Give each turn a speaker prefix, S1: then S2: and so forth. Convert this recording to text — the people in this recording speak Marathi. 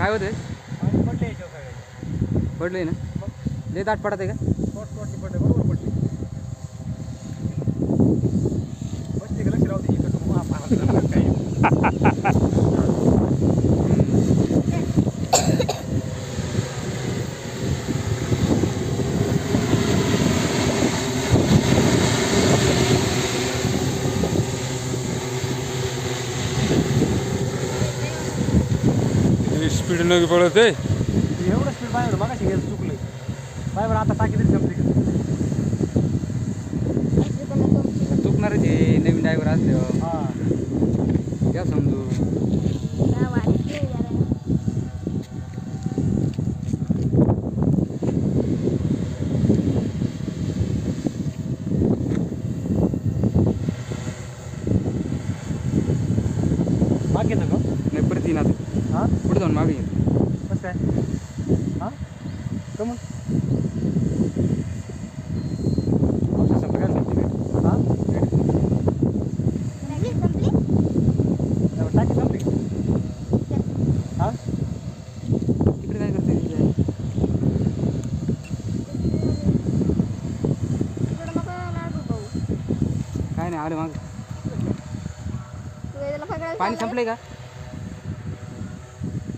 S1: काय होतंय?
S2: पाणी पडले याच्यावर सगळ्याचे.
S1: पडलंय ना? लय दाट पडत आहे का?
S2: स्पॉटनी पडले, बरोबर पडले. बसते का लक्ष राहू दे, इकडं मग पाहत काही.
S1: स्पीड न पडत आहे.
S2: एवढं स्पीड पाहिजे मगाशी गेलं चुकलंय. पाय बरं आता टाकी तरी संपली का?
S1: चुकणारच आहे नवीन ड्रायव्हर असल्यावर.
S2: हां.
S1: क्या समजू.
S2: मागे येतं का?
S1: नाही परत येईन आता.
S2: हां?
S1: पुढे जाऊन मागे येईन.
S2: कसं काय? हां? कमून? औषध संपलं काय संपली? हां? टाकी संपली का? हां?
S1: तिकडे काय करते? काय नाही आलं माग. पाणी संपलंय का?